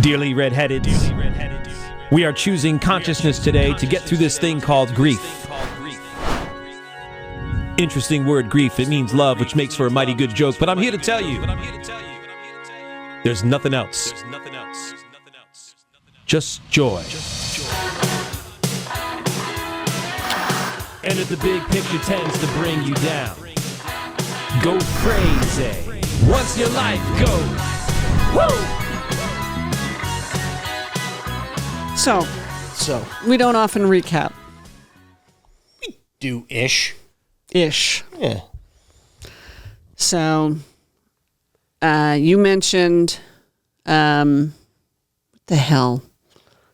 Dearly redheaded, we are choosing consciousness today to get through this thing called grief. Interesting word, grief. It means love, which makes for a mighty good joke. But I'm here to tell you, there's nothing else. Just joy. And if the big picture tends to bring you down, go crazy once your life goes. Woo! So we don't often recap. We do-ish. Yeah. So, you mentioned, what the hell?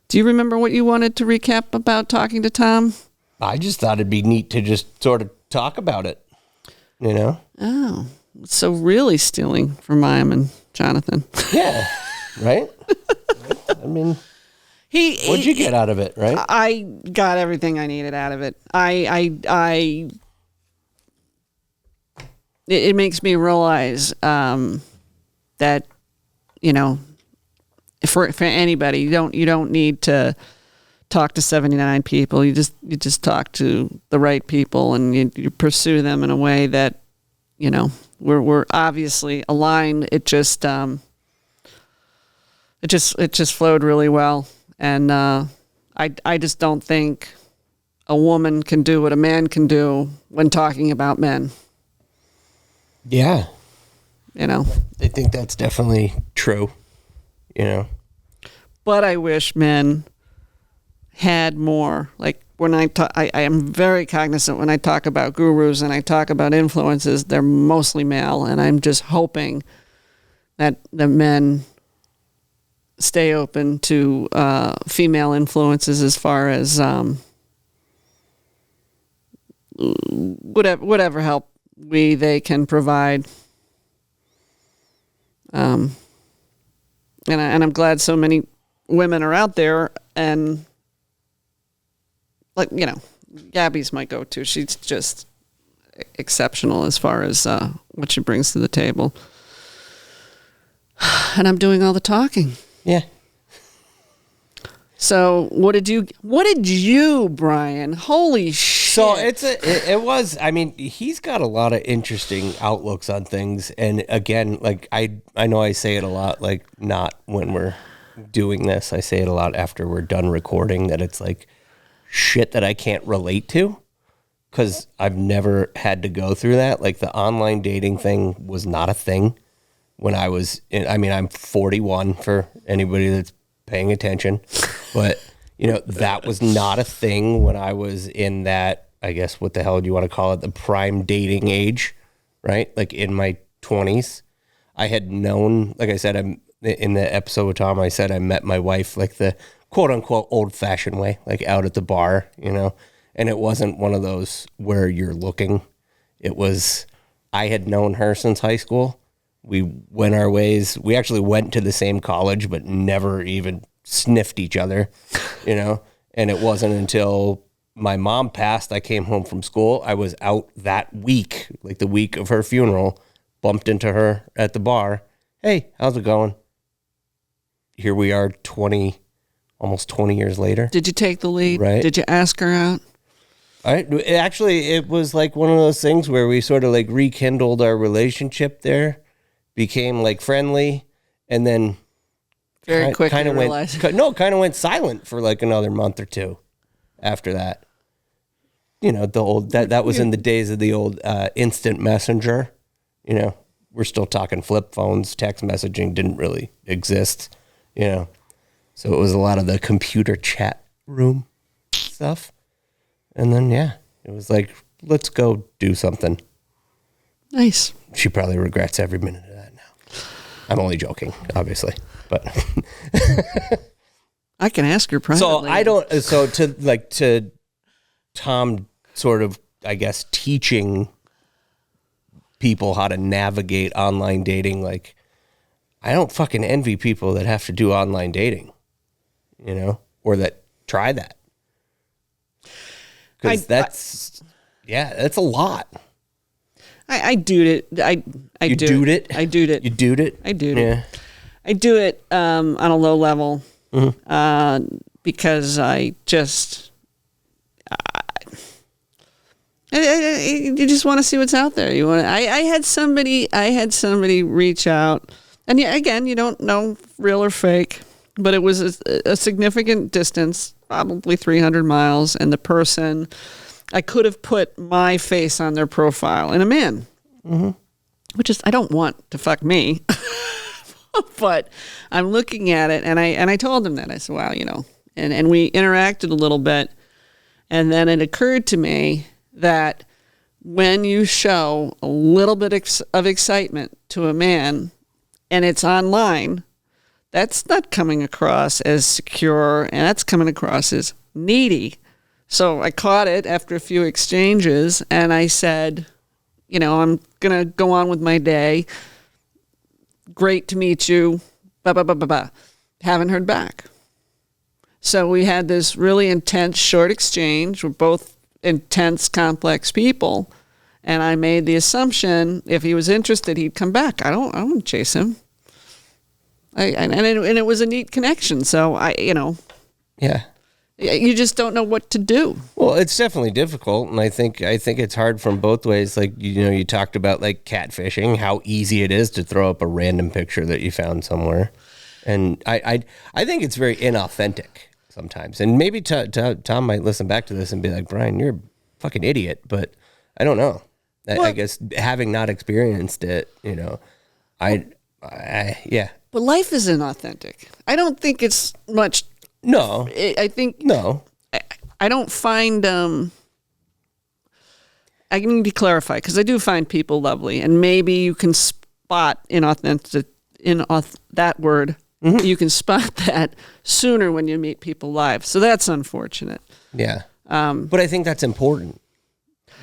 Do you remember what you wanted to recap about talking to Tom? I just thought it'd be neat to just sort of talk about it, you know? Oh, so really stealing from Mayim and Jonathan. Yeah, right? I mean... What'd you get out of it, right? I got everything I needed out of it. It makes me realize that, you know, for anybody, you don't need to talk to 79 people. You just talk to the right people, and you pursue them in a way that, you know, we're obviously aligned. It just flowed really well. And I just don't think a woman can do what a man can do when talking about men. Yeah. You know? I think that's definitely true, you know? But I wish men had more. Like, when I am very cognizant when I talk about gurus and I talk about influences, they're mostly male. And I'm just hoping that the men stay open to female influences as far as whatever help they can provide. And I'm glad so many women are out there, and like, you know, Gabby's my go-to. She's just exceptional as far as what she brings to the table. And I'm doing all the talking. Yeah. So what did you, Brian? Holy shit. So it was, I mean, he's got a lot of interesting outlooks on things. And again, like I know I say it a lot, like not when we're doing this. I say it a lot after we're done recording, that it's like shit that I can't relate to, because I've never had to go through that. Like the online dating thing was not a thing when I was in, I mean, I'm 41 for anybody that's paying attention, but you know, that was not a thing when I was in that, I guess, what the hell do you want to call it? The prime dating age, right? Like in my 20s, I had known, like I said, I'm in the episode with Tom, I said I met my wife like the quote unquote old fashioned way, like out at the bar, you know, and it wasn't one of those where you're looking. It was, I had known her since high school. We went our ways. We actually went to the same college, but never even sniffed each other, you know? And it wasn't until my mom passed, I came home from school. I was out that week, like the week of her funeral, bumped into her at the bar. Hey, how's it going? Here we are almost 20 years later. Did you take the lead? Right. Did you ask her out? It was like one of those things where we sort of like rekindled our relationship there. Became like friendly, and then very quickly kind of went silent for like another month or two after that. You know, the old that was in the days of the old instant messenger. You know, we're still talking flip phones. Text messaging didn't really exist. You know, so it was a lot of the computer chat room stuff. And then yeah, it was like, let's go do something. Nice. She probably regrets every minute of that now. I'm only joking, obviously, but I can ask her privately. So to Tom sort of, I guess, teaching people how to navigate online dating, like, I don't fucking envy people that have to do online dating, you know, or that try that. Because that's a lot. I doed it. I dude it? I doed it. You dude it? I doed it. I do it on a low level because I just you just want to see what's out there. You want. I had somebody reach out, and yeah, again, you don't know real or fake, but it was a significant distance, probably 300 miles, and the person, I could have put my face on their profile, and a man, which is I don't want to fuck me. But I'm looking at it, and I told him that. I said, wow, and we interacted a little bit, and then it occurred to me that when you show a little bit of excitement to a man and it's online, that's not coming across as secure, and that's coming across as needy. So I caught it after a few exchanges, and I said, I'm going to go on with my day. Great to meet you. Blah, blah, blah, blah, blah. Haven't heard back. So we had this really intense short exchange. We're both intense, complex people. And I made the assumption if he was interested, he'd come back. I don't want to chase him. And it was a neat connection. So Yeah. You just don't know what to do. Well, it's definitely difficult, and I think it's hard from both ways. Like you talked about like catfishing, how easy it is to throw up a random picture that you found somewhere, and I think it's very inauthentic sometimes. And maybe Tom might listen back to this and be like, Brian, you're a fucking idiot, but I don't know. I guess having not experienced it, yeah. But life is inauthentic. I don't think it's much. No, I think no. I don't find. I need to clarify because I do find people lovely, and maybe you can spot inauthentic in that word. Mm-hmm. You can spot that sooner when you meet people live. So that's unfortunate. Yeah, but I think that's important.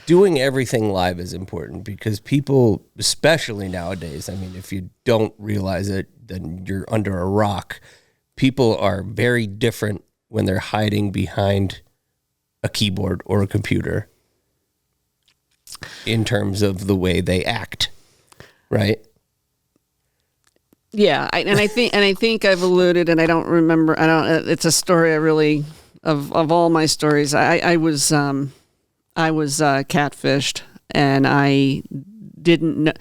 Doing everything live is important because people, especially nowadays, I mean, if you don't realize it, then you're under a rock. People are very different when they're hiding behind a keyboard or a computer in terms of the way they act, right? Yeah, I think I've alluded, and I don't remember. It's a story I really of all my stories. I was catfished, and I didn't know.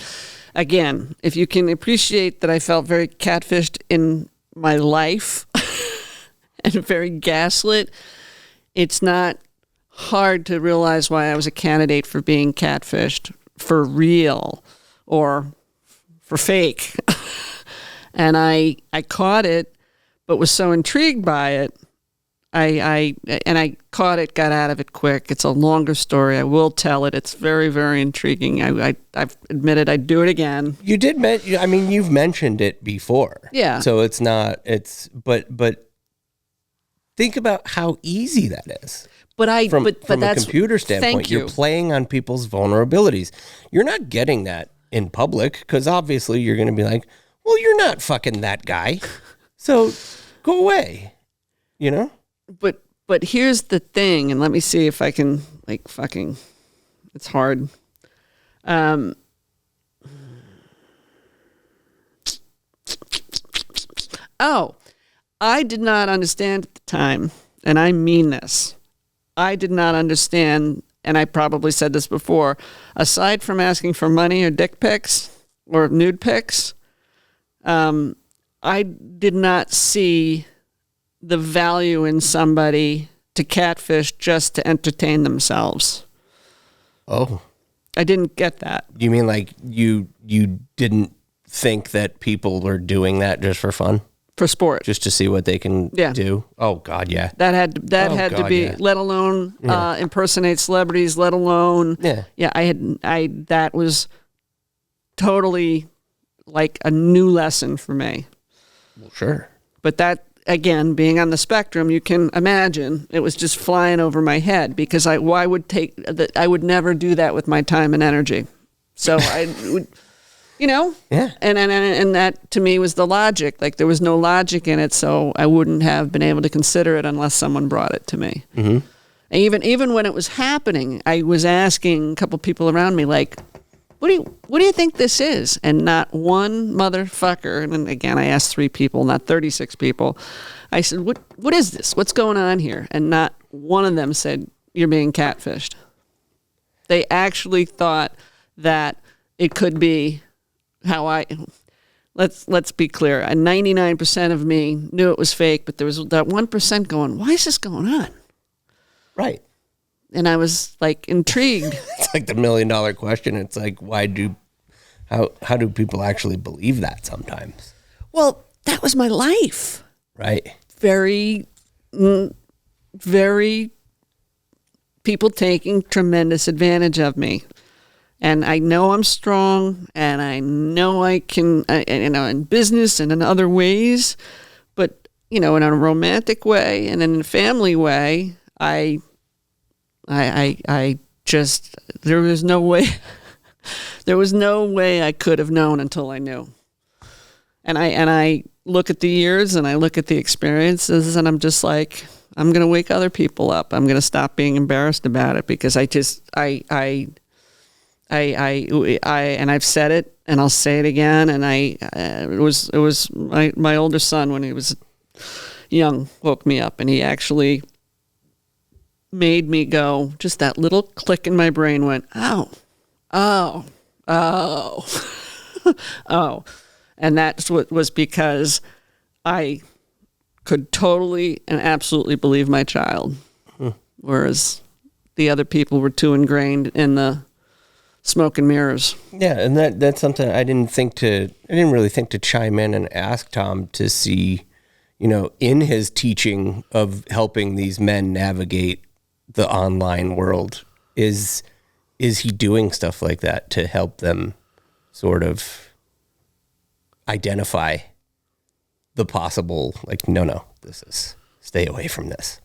Again, if you can appreciate that, I felt very catfished in my life and very gaslit. It's not hard to realize why I was a candidate for being catfished for real or for fake. And I caught it, but was so intrigued by it. I caught it, got out of it quick. It's a longer story. I will tell it. It's very, very intriguing. I've admitted I'd do it again. You did you've mentioned it before. Yeah. So it's not, but think about how easy that is. From a computer standpoint, you're playing on people's vulnerabilities. You're not getting that in public because obviously you're going to be like, well, you're not fucking that guy. So go away, But here's the thing, and let me see if I can it's hard. I did not understand at the time, and I mean this. I did not understand, and I probably said this before, aside from asking for money or dick pics or nude pics, I did not see the value in somebody to catfish just to entertain themselves. Oh. I didn't get that. You mean like you didn't think that people were doing that just for fun? For sport. Just to see what they can do? Oh, God, yeah. That had to be, let alone impersonate celebrities, let alone... Yeah, that was totally like a new lesson for me. Well, sure. But that, again, being on the spectrum, you can imagine it was just flying over my head because I would never do that with my time and energy. So I would, yeah. And that to me was the logic. Like there was no logic in it, so I wouldn't have been able to consider it unless someone brought it to me. Mm-hmm. And even when it was happening, I was asking a couple people around me, like, what do you think this is? And not one motherfucker, and then again, I asked 3 people, not 36 people. I said, what is this? What's going on here? And not one of them said, you're being catfished. They actually thought that it could be let's be clear. 99% of me knew it was fake, but there was that 1% going, why is this going on? Right. And I was like intrigued. It's like the $1 million question. It's like, how do people actually believe that sometimes? Well, that was my life. Right. Very people taking tremendous advantage of me. And I know I'm strong, and I know I can, in business and in other ways, but, in a romantic way and in a family way, I just, there was no way I could have known until I knew. And I look at the years and I look at the experiences, and I'm just like, I'm going to wake other people up. I'm going to stop being embarrassed about it, because and I've said it, and I'll say it again. And it was my older son, when he was young, woke me up, and he actually made me go, just that little click in my brain went, oh, and that's what was, because I could totally and absolutely believe my child, whereas the other people were too ingrained in the smoke and mirrors. Yeah, and that's something I didn't really think to chime in and ask Tom to see, in his teaching of helping these men navigate the online world, is he doing stuff like that to help them sort of identify the possible, like, no, stay away from this.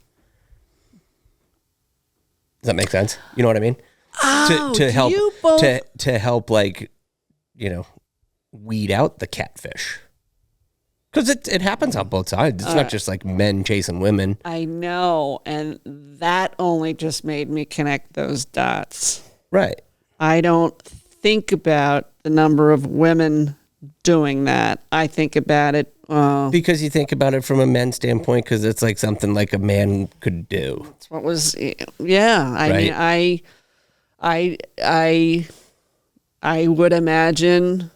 Does that make sense? You know what I mean? Oh, to help you both... to help, like, weed out the catfish, because it happens on both sides. It's not just like men chasing women. I know, and that only just made me connect those dots. Right. I don't think about the number of women doing that. I think about it because you think about it from a men's standpoint, because it's like something like a man could do. That's what was, yeah. I mean, I would imagine.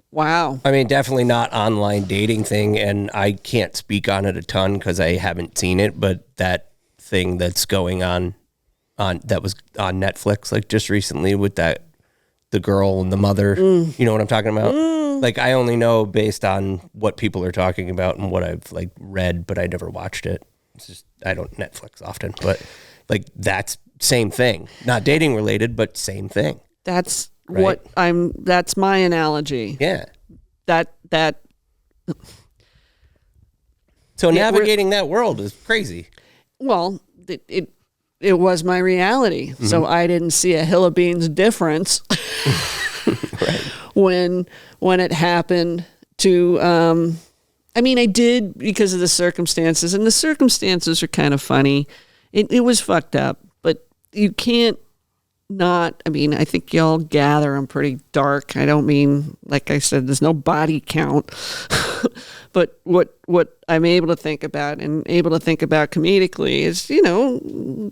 Wow. I mean, definitely not online dating thing, and I can't speak on it a ton because I haven't seen it. But that thing that's going on that was on Netflix, like, just recently, with the girl and the mother. You know what I'm talking about? Like, I only know based on what people are talking about and what I've, like, read, but I never watched it. It's just, I don't Netflix often, but, like, that's same thing. Not dating related, but same thing. That's right? That's my analogy. Yeah. That. So navigating that world is crazy. Well, it was my reality. Mm-hmm. So I didn't see a hill of beans difference right. when it happened to, I mean, I did because of the circumstances, and the circumstances are kind of funny. It was fucked up, but you can't not, I mean, I think y'all gather I'm pretty dark. I don't mean, like I said, there's no body count, but what I'm able to think about and able to think about comedically is,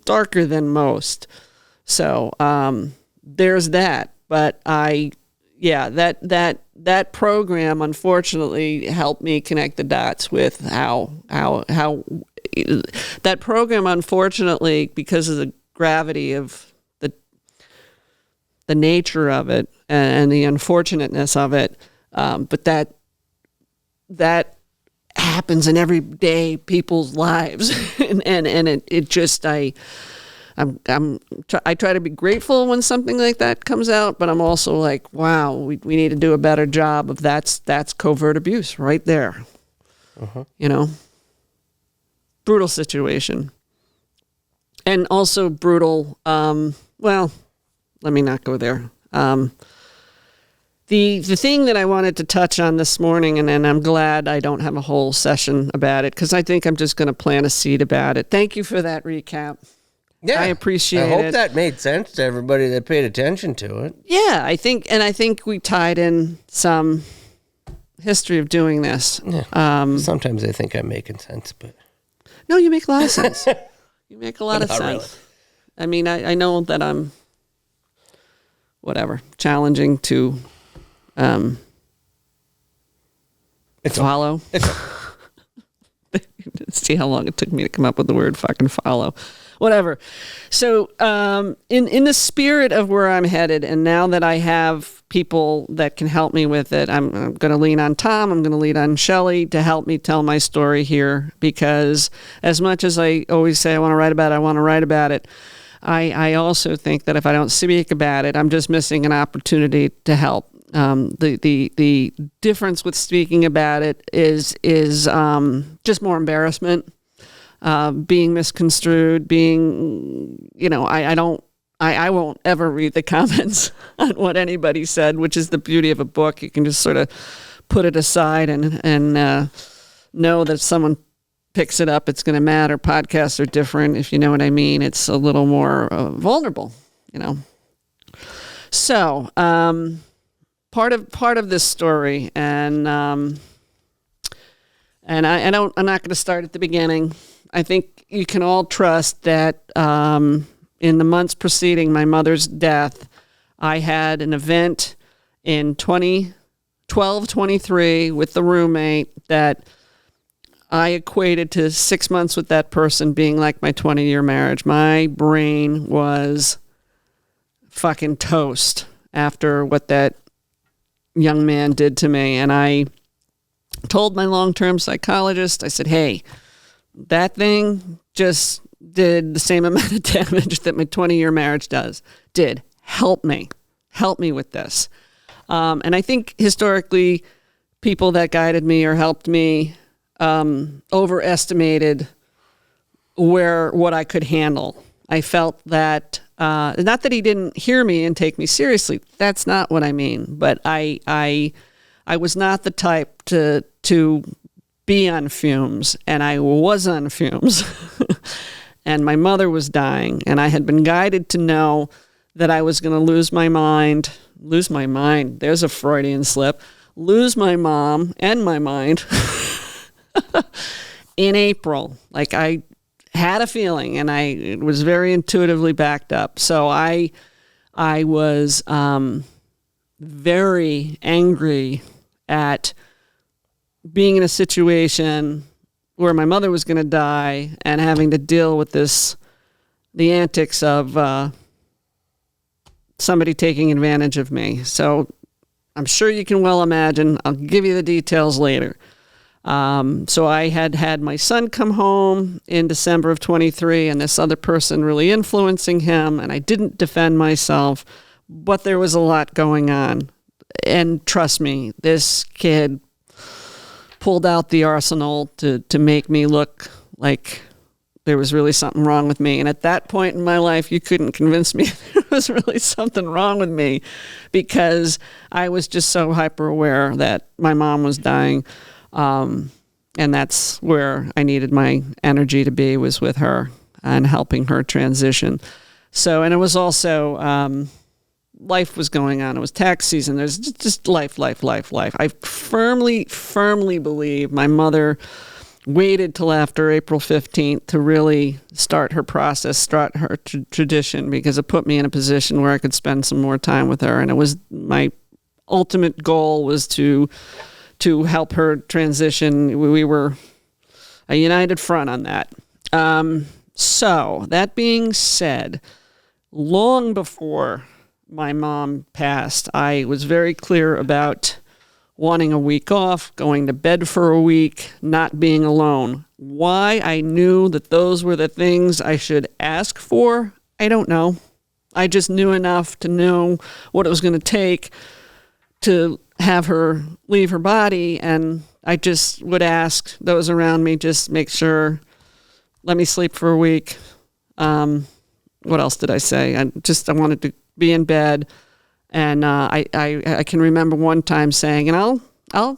darker than most. So, there's that, but that program unfortunately helped me connect the dots with how that program, unfortunately, because of the gravity of the nature of it and the unfortunateness of it, but that happens in everyday people's lives, and it just I try to be grateful when something like that comes out, but I'm also like, wow, we need to do a better job of that's covert abuse right there. Uh-huh. Brutal situation, and also brutal. Well, let me not go there. The thing that I wanted to touch on this morning, and I'm glad I don't have a whole session about it, because I think I'm just going to plant a seed about it. Thank you for that recap. Yeah. I appreciate I hope it. that made sense to everybody that paid attention to it. Yeah, I think we tied in some history of doing this. Yeah. Sometimes I think I'm making sense, but No, you make a lot of sense. You make a lot of Not sense. really. I mean, I know that I'm challenging to follow. See how long it took me to come up with the word fucking follow. Whatever. So in the spirit of where I'm headed, and now that I have people that can help me with it, I'm going to lean on Tom, I'm going to lean on Shelley to help me tell my story here, because as much as I always say I want to write about it, I also think that if I don't speak about it, I'm just missing an opportunity to help. The difference with speaking about it is just more embarrassment, being misconstrued, being, I won't ever read the comments on what anybody said, which is the beauty of a book. You can just sort of put it aside and know that if someone picks it up, it's going to matter. Podcasts are different, if you know what I mean. It's a little more vulnerable, So, part of this story, and I'm not going to start at the beginning. I think you can all trust that in the months preceding my mother's death, I had an event in 2023 with the roommate that I equated to 6 months with that person being like my 20-year marriage. My brain was fucking toast after what that young man did to me. And I told my long-term psychologist, I said, hey, that thing just did the same amount of damage that my 20-year marriage did. Help me with this. And I think historically, people that guided me or helped me overestimated what I could handle. I felt that, not that he didn't hear me and take me seriously. That's not what I mean. But I was not the type to be on fumes, and I was on fumes. And my mother was dying, and I had been guided to know that I was going to lose my mind. There's a Freudian slip. Lose my mom and my mind in April. Like, I had a feeling, and it was very intuitively backed up. So I was very angry at being in a situation where my mother was going to die and having to deal with the antics of somebody taking advantage of me. So I'm sure you can well imagine. I'll give you the details later. So I had my son come home in December of 23, and this other person really influencing him, and I didn't defend myself, but there was a lot going on. And trust me, this kid pulled out the arsenal to make me look like there was really something wrong with me. And at that point in my life, you couldn't convince me there was really something wrong with me, because I was just so hyper aware that my mom was dying. And that's where I needed my energy to be, was with her and helping her transition. So, and it was also, life was going on. It was tax season. There's just life. I firmly believe my mother waited till after April 15th to really start her process, start her tradition, because it put me in a position where I could spend some more time with her. And it was my ultimate goal was to help her transition. We were a united front on that. So that being said, long before my mom passed, I was very clear about wanting a week off, going to bed for a week, not being alone. Why I knew that those were the things I should ask for, I don't know. I just knew enough to know what it was going to take to have her leave her body, and I just would ask those around me, just make sure, let me sleep for a week. What else did I say? I wanted to be in bed, and I can remember one time saying, and I'll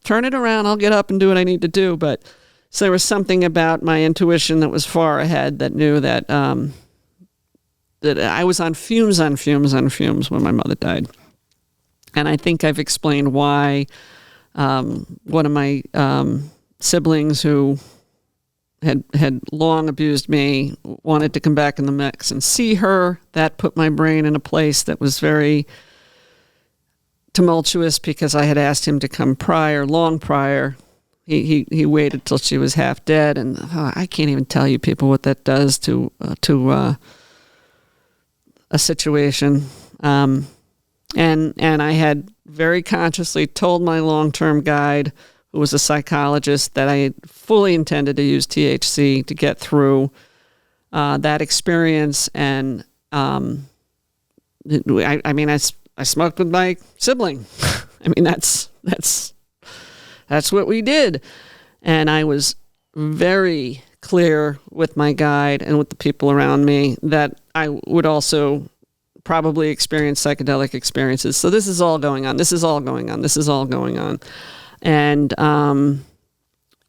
turn it around, I'll get up and do what I need to do, but So there was something about my intuition that was far ahead, that knew that that I was on fumes when my mother died. And I think I've explained why one of my siblings who had long abused me wanted to come back in the mix and see her. That put my brain in a place that was very tumultuous, because I had asked him to come long prior. He waited till she was half dead, and I can't even tell you, people, what that does to a situation. And I had very consciously told my long-term guide, who was a psychologist, that I had fully intended to use THC to get through that experience. And I smoked with my sibling. I mean, that's what we did. And I was very clear with my guide and with the people around me that I would also probably experience psychedelic experiences. So this is all going on. And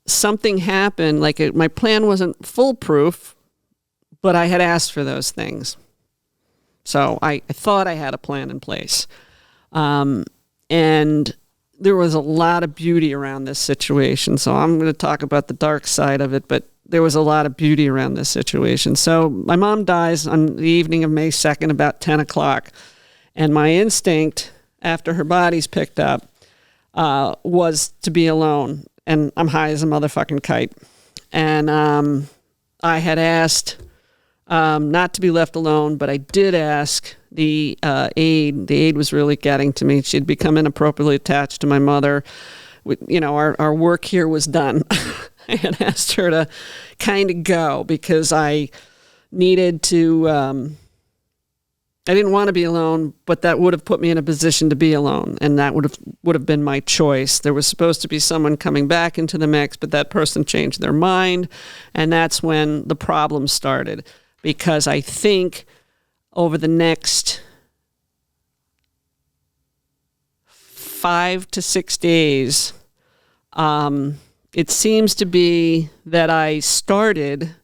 something happened. Like, my plan wasn't foolproof, but I had asked for those things. So I thought I had a plan in place. And there was a lot of beauty around this situation. So I'm going to talk about the dark side of it, but there was a lot of beauty around this situation. So my mom dies on the evening of May 2nd, about 10 o'clock. And my instinct, after her body's picked up, was to be alone. And I'm high as a motherfucking kite. And I had asked not to be left alone, but I did ask the aide. The aide was really getting to me. She'd become inappropriately attached to my mother. Our work here was done. I had asked her to kind of go, because I needed to, I didn't want to be alone, but that would have put me in a position to be alone, and that would have been my choice. There was supposed to be someone coming back into the mix, but that person changed their mind, and that's when the problem started, because I think over the next 5 to 6 days, it seems to be that I started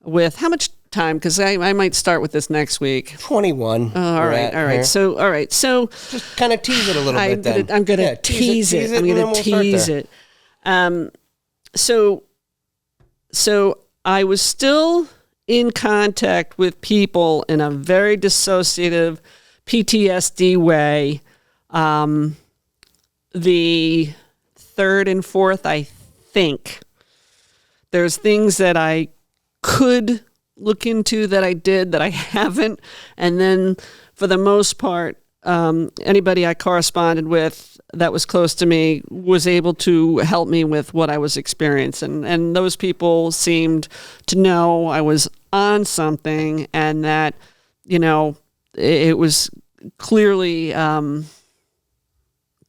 with, how much time? Because I might start with this next week. 21. All right. So just kind of tease it a little bit. Then I'm gonna tease it. I'm gonna tease it. So I was still in contact with people in a very dissociative PTSD way. The third and fourth, I think. There's things that I could look into that I did that I haven't. And then for the most part, anybody I corresponded with that was close to me was able to help me with what I was experiencing. And those people seemed to know I was on something, and that, it was clearly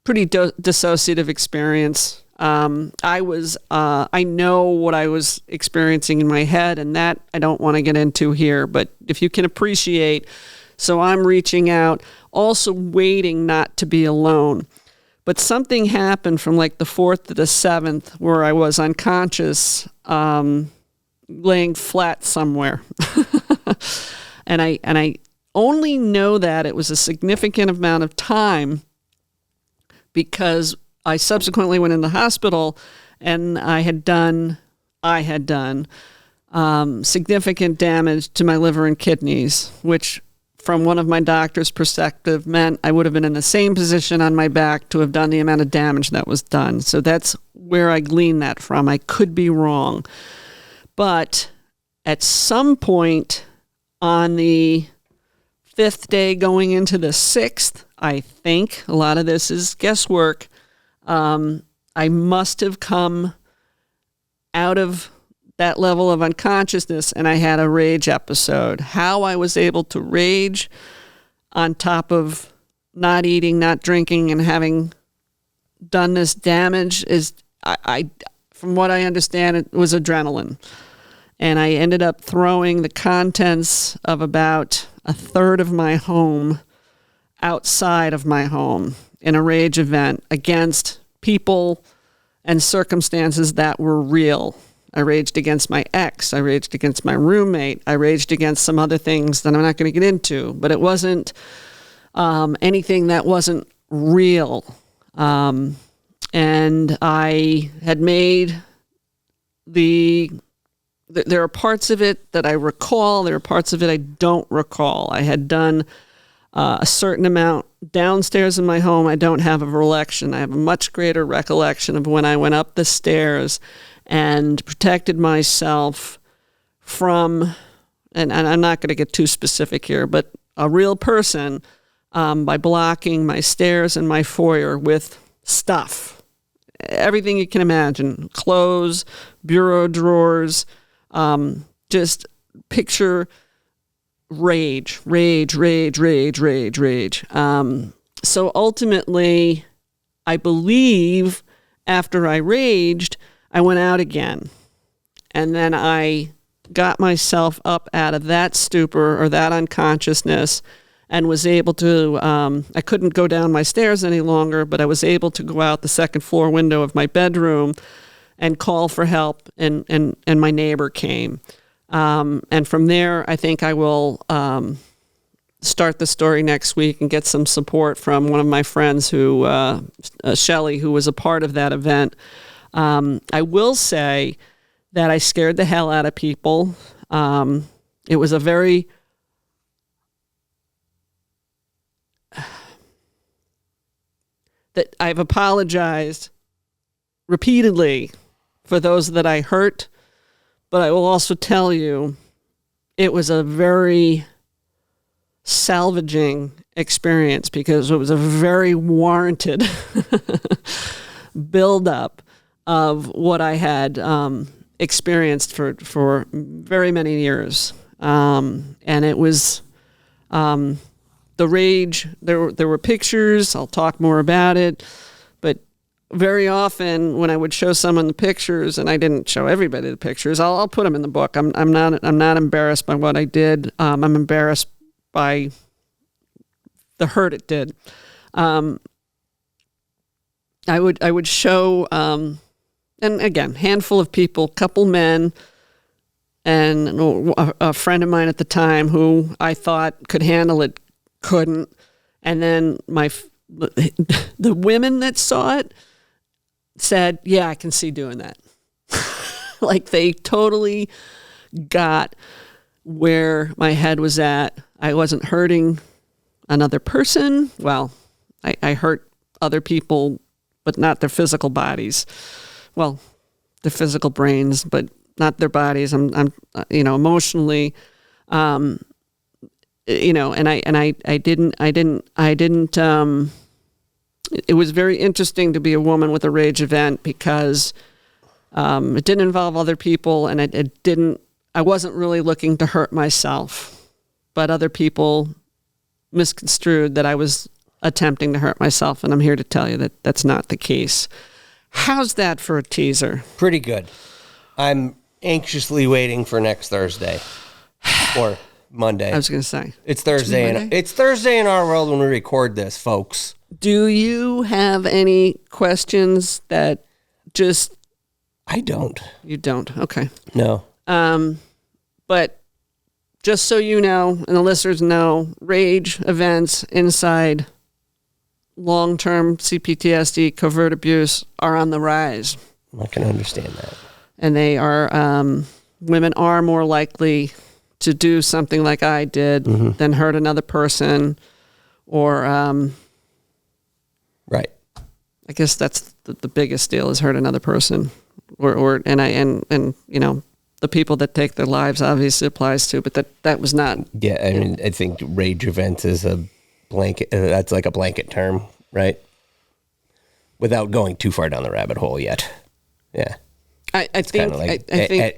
pretty dissociative experience. I know what I was experiencing in my head, and that I don't want to get into here, but if you can appreciate, so I'm reaching out, also waiting not to be alone. But something happened from like the 4th to the 7th where I was unconscious, laying flat somewhere. And I only know that it was a significant amount of time because I subsequently went in the hospital, and I had done significant damage to my liver and kidneys, which from one of my doctor's perspective meant I would have been in the same position on my back to have done the amount of damage that was done. So that's where I gleaned that from. I could be wrong. But at some point on the 5th day going into the 6th, I think, a lot of this is guesswork, I must have come out of that level of unconsciousness, and I had a rage episode. How I was able to rage on top of not eating, not drinking, and having done this damage is, I from what I understand, it was adrenaline. And I ended up throwing the contents of about a third of my home outside of my home in a rage event against people and circumstances that were real. I raged against my ex. I raged against my roommate. I raged against some other things that I'm not going to get into, but it wasn't anything that wasn't real. And I had made there are parts of it that I recall. There are parts of it I don't recall. I had done a certain amount downstairs in my home. I don't have a recollection. I have a much greater recollection of when I went up the stairs and protected myself from, and I'm not going to get too specific here, but a real person by blocking my stairs and my foyer with stuff. Everything you can imagine. Clothes, bureau drawers, just picture rage. So ultimately, I believe after I raged, I went out again. And then I got myself up out of that stupor or that unconsciousness and was able to, I couldn't go down my stairs any longer, but I was able to go out the second floor window of my bedroom and call for help, and my neighbor came. And from there, I think I will start the story next week and get some support from one of my friends who, Shelley, who was a part of that event. I will say that I scared the hell out of people. It was a very that I've apologized repeatedly for those that I hurt, but I will also tell you it was a very salvaging experience because it was a very warranted buildup of what I had experienced for very many years. And it was the rage. There were pictures. I'll talk more about it. But very often when I would show someone the pictures, and I didn't show everybody the pictures, I'll put them in the book. I'm not embarrassed by what I did. I'm embarrassed by the hurt it did. I would show, and again, handful of people, couple men, and a friend of mine at the time who I thought could handle it couldn't, and then the women that saw it said, "Yeah, I can see doing that." Like they totally got where my head was at. I wasn't hurting another person. Well, I hurt other people, but not their physical bodies. Well, their physical brains, but not their bodies. I'm emotionally, and I didn't. It was very interesting to be a woman with a rage event because it didn't involve other people, and it didn't. I wasn't really looking to hurt myself, but other people misconstrued that I was attempting to hurt myself, and I'm here to tell you that that's not the case. How's that for a teaser? Pretty good. I'm anxiously waiting for next Thursday or Monday. I was going to say it's Thursday. It's Thursday in our world when we record this, folks. Do you have any questions that just... I don't. You don't? Okay. No. But just so you know, and the listeners know, rage events inside long-term CPTSD, covert abuse, are on the rise. I can understand that. And they are, women are more likely to do something like I did than hurt another person, or, right. I guess that's the biggest deal, is hurt another person, and the people that take their lives obviously applies to, but that was not. Yeah, I mean, I think rage events is a blanket. That's like a blanket term, right? Without going too far down the rabbit hole yet. Yeah, I think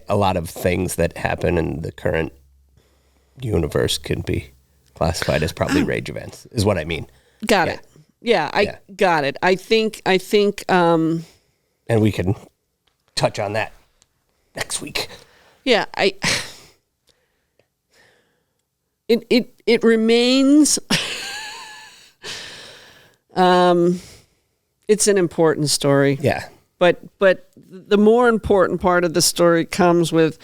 a lot of things that happen in the current universe can be classified as probably rage events. Is what I mean. Got it. Yeah, I got it. I think. And we can touch on that next week. Yeah, it remains it's an important story. Yeah. But the more important part of the story comes with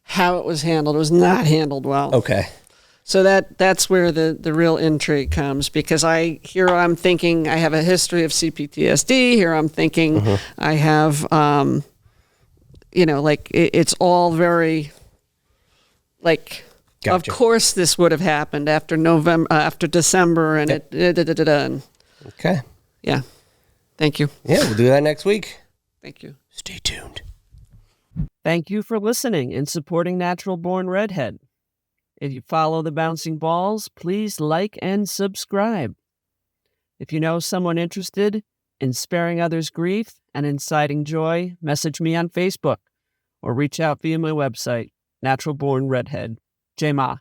how it was handled. It was not handled well. Okay. So that's where the real intrigue comes, because I'm thinking I have a history of CPTSD. Here I'm thinking I have, like it's all very, like, Gotcha. of course this would have happened after December, and and Okay. yeah. Thank you. Yeah, we'll do that next week. Thank you. Stay tuned. Thank you for listening and supporting Natural Born Redhead. If you follow the Bouncing Balls, please like and subscribe. If you know someone interested in sparing others grief and inciting joy, message me on Facebook or reach out via my website, Natural Born Redhead. J-Ma.